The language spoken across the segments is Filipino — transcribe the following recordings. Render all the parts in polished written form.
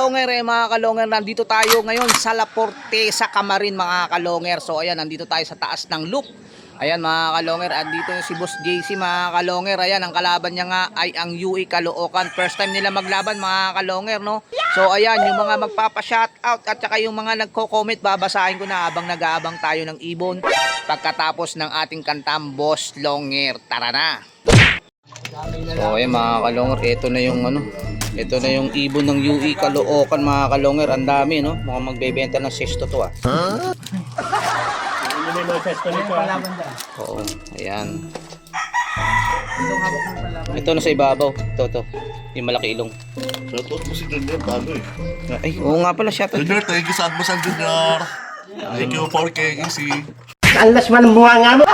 kalonger, mga kalonger, nandito tayo ngayon sa Laporte sa Camarin, mga kalonger. So ayan, nandito tayo sa taas ng loop. Ayan mga kalonger, andito si Boss JC, mga kalonger. Ayan, ang kalaban niya nga ay ang UE Caloocan. First time nila maglaban, mga kalonger, no? So ayan, yung mga magpapa-shoutout at saka yung mga nagko-comment, babasahin ko na habang nag-aabang tayo ng ibon pagkatapos ng ating kantang Boss Longer. Tara na! So ayan mga kalonger, ito na yung ito na yung ibon ng UE Caloocan, mga kalonger. Ang dami, no? Mukhang magbebenta ng sesto to, ah. Oo, ayan. Ito na sa ibabaw. Ito. Yung malaki ilong. Shoutout mo si Junior, bago eh. Ay, oo nga pala siya. Junior, thank you sa admasal, Junior. Thank you for KEC. Alas man ang buha nga mo.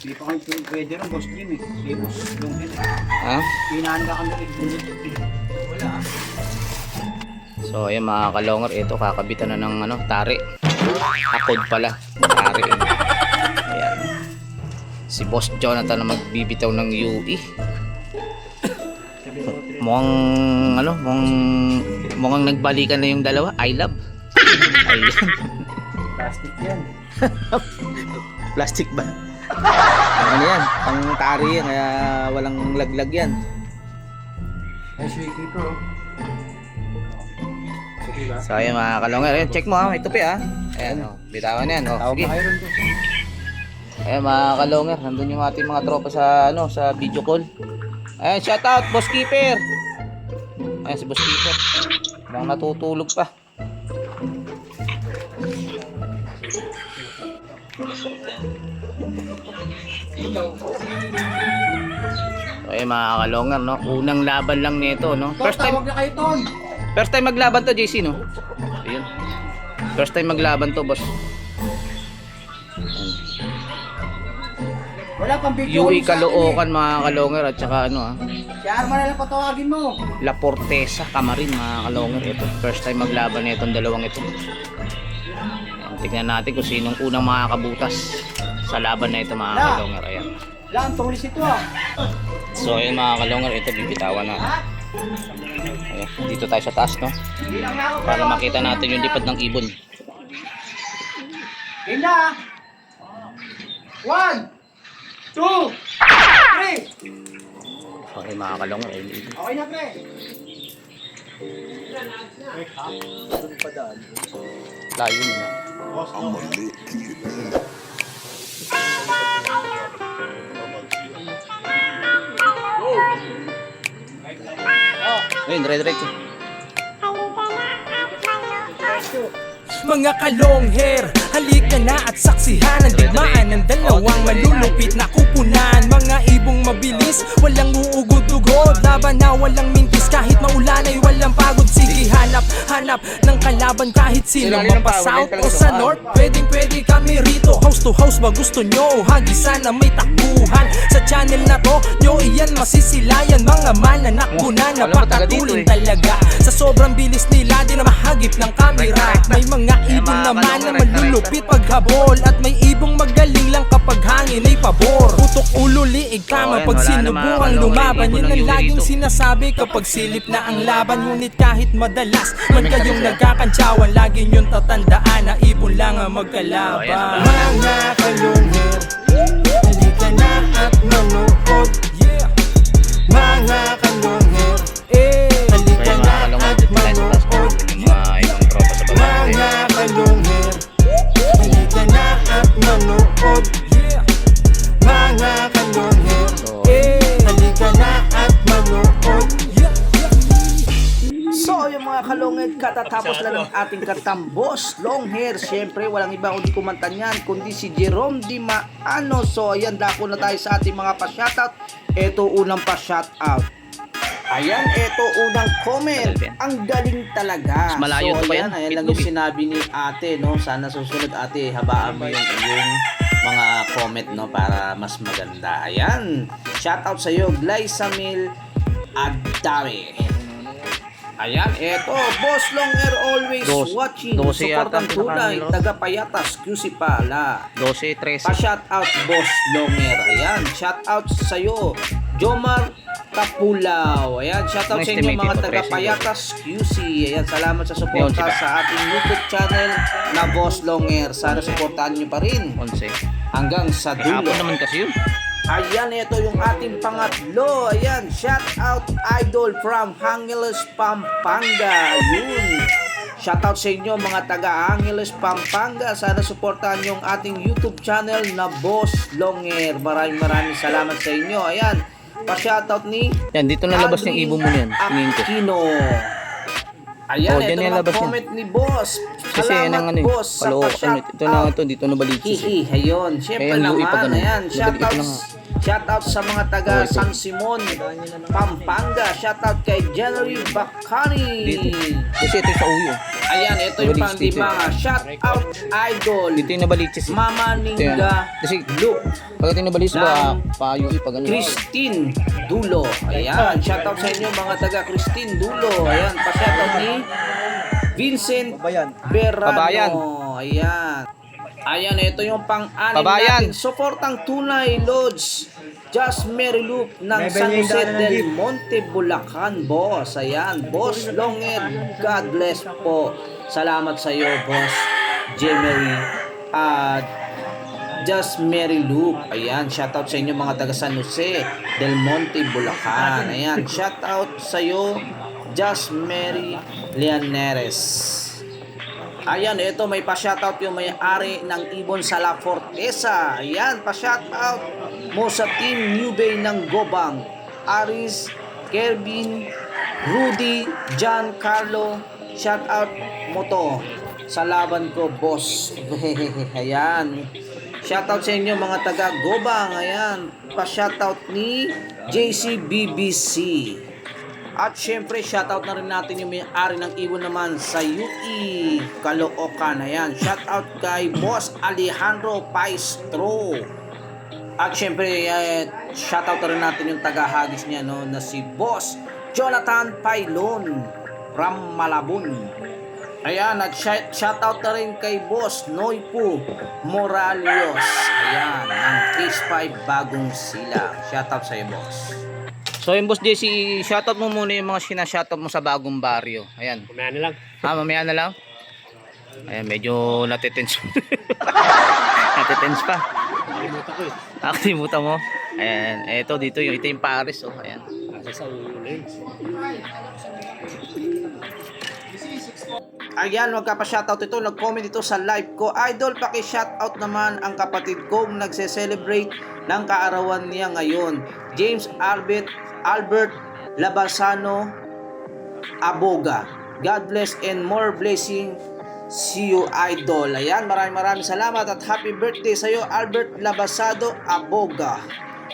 Hindi pa kayo pwede rin, Boss Jim eh. Hindi, Boss Longer. Ha? Pinahanda kami rin. Wala ah. So ayan mga kalonger, ito kakabitan na ng tari. Akod pala, tari. Ayan. Si Boss Jonathan na magbibitaw ng UE. Mukhang nagbalikan na yung dalawa. I love. Ayan. Plastic yan. Plastic ba? Ano yan? Pang tari yan, kaya walang laglag yan. Ay, shaky ko. So ayan mga kalonger, ayan, check mo ha, may tupi ha. Ayan o, bitawan yan o. Sige. Ayan mga kalonger, nandun yung ating mga tropa sa sa video call. Ayan, shout out Boss Keeper. Ayan si Boss Keeper. Bang natutulog pa. So ayan mga kalonger, no, unang laban lang nito, no. First time. Tawag na kayo, Ton. First time maglaban to, JC, no? Ayun. First time maglaban to, boss. Wala pang video. UE Caloocan, mga kalonger, at saka Si Arma na lang patawagin mo. Laporte sa Camarin, mga kalonger. Ito, first time maglaban na itong dalawang ito. Ayan, tignan natin kung sinong unang makakabutas sa laban na ito, mga kalonger. Ayan. Lang, tulis ito ah. So, ayun mga kalonger, ito bibitawan na. Ayan, dito tayo sa taas, no? Para makita natin yung lipad ng ibon. Game na. 1, 2, 3. Okay mga kalong, Okay na, pre. layo na. Ang mali. Ayun, dire-diretso. Mga kalong hair, halika na at saksihan ang digmaan ng dalawang malulupit na kupunan. Mga ibong mabilis, walang uugod-ugod, laban na walang mintis, kahit maulan ay walang pagod. Sige, hanap ng kalaban kahit sino, mapa-south o sa north, pwedeng kami rito. House to house ba gusto nyo? Hagisan na may takbuhan sa channel na to, nyo iyan masisilayan. Mga mananakbo na napakatulin talaga, sa sobrang bilis nila di na mahagip ng camera. May mga ibong naman na malulupit paghabol, at may ibong magaling lang kapag hangin ay pabor. Putok ulo, liig kama pag sinubukang lumaban. Yan ang laging sinasabi kapag silip na ang laban. Ngunit kahit madalas man kayong nagkakantsawan, lagi nyong tatandaan na ibon lang ang magkalaban. Mga kalungher, halika na at manood. Mga kalungher, halika na at manood. Mga kalungher, halika na at manood. Mga kalungher, halika na at manood. So yung mga kalongit, katatapos lang ng ating katang Boss Longhair. Siyempre walang iba kundi kumanta niyan kundi si Jerome Di Maano. So ayan, dako na tayo sa ating mga pa-shoutout. Ito unang pa-shoutout. Ayan, ito unang comment. Ang galing talaga. Malayo so to ba ayan, yan? ayan lang yung sinabi ni ate, no? Sana susunod ate, habaan mo yung mga comment, no? Para mas maganda. Ayan, shoutout sa iyo, Glysamil Adami. Ayan, eto, Boss Longer always watching. Supportan tulay, taga Payatas, QC pala. 12-13. Pa-shoutout Boss Longer. Ayan, shoutout sa'yo, Jomar Kapulaw. Ayan, shoutout Nice sa to inyo meet you, mga taga Patricio. Payatas QC. Ayan, salamat sa Yun, suporta siya. sa ating YouTube channel na Boss Longer. Sana suportahan nyo pa rin 11. hanggang sa dulo. Hapon naman kasi yun. Ayan, ito yung ating pangatlo. Ayan, shout out idol from Angeles, Pampanga. Ayun. Shout out sa inyo mga taga Angeles, Pampanga. Sana suportahan nyo ang ating YouTube channel na Boss Longer. Maraming salamat sa inyo. Ayan, pa-shoutout ni Yan, dito nalabas yung Adri ibon mo niyan. Tingin ko. Aquino. Ayan, Oh, ito dyan naman nilabas yan. comment ni Boss. Kasi yan ang Salamat ano, Boss sa pa-shoutout. ito na ito, dito na balitis. Hihi, ayun. Siyempre Ayan, Louie, naman, pag ganun. ayan. Madali ito lang, Shoutout sa mga taga Oh, ito. San Simon, Pampanga. Shoutout kay January Bacani. Dito. Kasi ito yung sa uyo. Ayan, ito yung Nabalitis dito. pang-lima. Shoutout idol. Dito yung nabalitis. Mama Ito yan. Ninga Kasi Luke. pag ito yung nabalitis ba, Ng payo pag ano. Christine Dulo. Ayan, shoutout sa inyo mga taga Christine Dulo. Ayan, pa-shoutout ni Vincent Berano. Pabayan. Ayan. Ayan, ito yung pang-anim Pabayan. natin. Suportang tunay, Lodge. Just Mary Loop ng San Jose del Monte, Bulacan, boss. Ayan, Boss Longer. God bless po. Salamat sa iyo, Boss Jemery. Just Mary Loop. Ayan, shoutout sa inyo mga taga San Jose del Monte, Bulacan. Ayan, shoutout sa iyo, Just Mary Leoneres. Ayan, ito may pa-shoutout yung may-ari ng ibon sa La Forteza. Ayan, pa-shoutout mo sa Team New Bay ng Gobang. Aris, Kelvin, Rudy, John Carlo. Shoutout mo to sa laban ko, boss. Ayan. Shoutout sa inyo mga taga Gobang. Ayan, pa-shoutout ni JCBBC. At syempre, shoutout na rin natin yung may-ari ng ibon naman sa UE, Caloocan. Ayan, shoutout kay Boss Alejandro Paistro. At syempre, shoutout na rin natin yung taga-hagis niya, no, na si Boss Jonathan Pailon from Malabon. Ayan, at shoutout na rin kay Boss Noipo Moralios. Ayan, ng Case 5 Bagong Sila. Shoutout sa iyo, boss. So yung Boss JC, shoutout mo muna yung mga sinashoutout mo sa bagong baryo. Ayan. Mamaya na lang. Mamaya na lang. Ayan, medyo natitense. Natitense pa. Nakalimutan ko eh. Nakalimutan mo. Ayan, ito dito yung ito yung Paris, oh. Ayan. Nasa sa ulo eh. Ayan, magkapa-shoutout ito. Nag-comment ito sa live ko. Idol, paki-shoutout naman ang kapatid kong nagse-celebrate ng kaarawan niya ngayon. James Albert Labasano Aboga. God bless and more blessing. See you, Idol. Ayan, maraming salamat at happy birthday sa iyo, Albert Labasado Aboga.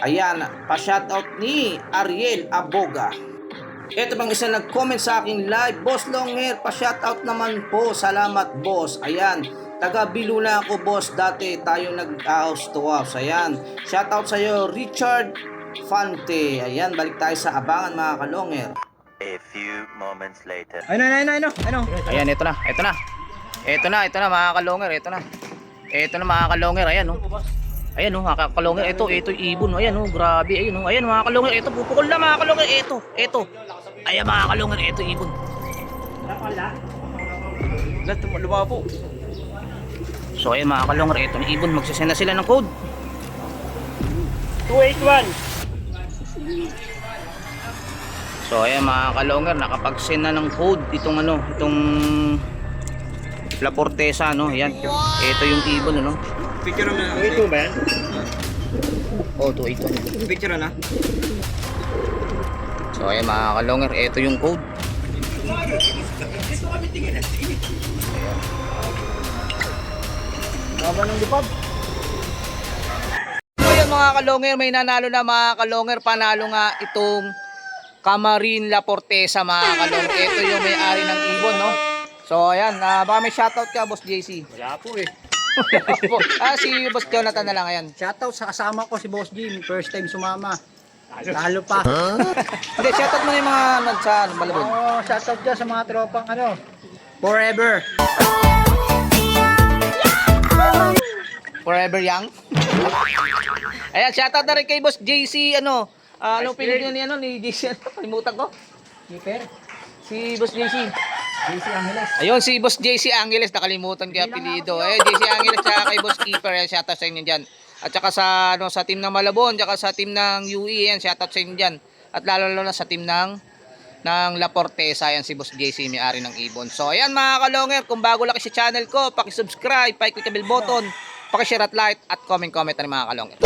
Ayan, pa-shoutout ni Ariel Aboga. Ito bang isa nag-comment sa aking live, Boss Longer, pa-shoutout naman po. Salamat, boss. Ayan, taga Biluna ako, boss. Dati tayo nag-house to house. Ayan, shoutout sa iyo, Richard Fante. Ayan, balik tayo sa abangan mga kalonger. A few moments later. Ayan, ito na. Ito na mga kalonger, ito na. Ito na mga kalonger, ayan, oh. Ayan, oh, mga kalonger, ito yung ibon, ayan, oh, grabe, ayun, oh. Ayan mga kalonger, ito pupukol na mga kalonger, ito. Ayan mga kalonger, ito ibon. Lumabo. So ayan mga kalonger, ito na ibon, magsasend na sila ng code. 281. So ayan mga kalonger, nakapag-send na ng code itong La Forteza, no? Ayan. Ito yung ibon, no? Picture na. 282 ba yan? Oh, 281. Picture na. So ayan mga kalonger, ito yung code. Baba ng lipad. So ayan mga kalonger, may nanalo na mga kalonger. Panalo nga itong Camarin La Forteza mga kalonger. Ito yung may-ari ng ibon, no? So ayan, baka may shoutout ka, Boss JC. Wala po eh. Si Boss Jonathan na lang, ayan. Shoutout sa kasama ko si Boss Jim, first time sumama. Lalo pa. Hindi, shoutout mo na yung mga nagsa Malabon. Oh, shoutout dyan sa mga tropang forever. Forever Young. Ayan, shoutout na rin kay Boss JC, Anong pinili niya ni JC? Kalimutan ko. Keeper. Si Boss JC. JC Angeles. Ayun, si Boss JC Angeles, nakalimutan kaya apelido. JC Angeles tsaka kay Boss Keeper, yan, shoutout sa inyo dyan. At saka sa, sa team ng Malabon, tsaka sa team ng UE, yan, shoutout sa inyo dyan. At lalo na sa team ng La Portesa, yan si Boss JC, may-ari ng Ibon. So, ayan mga kalonger, kung bago lang sa channel ko, paki-subscribe, paki-click the bell button, paki-share at like, at comment na rin mga kalonger.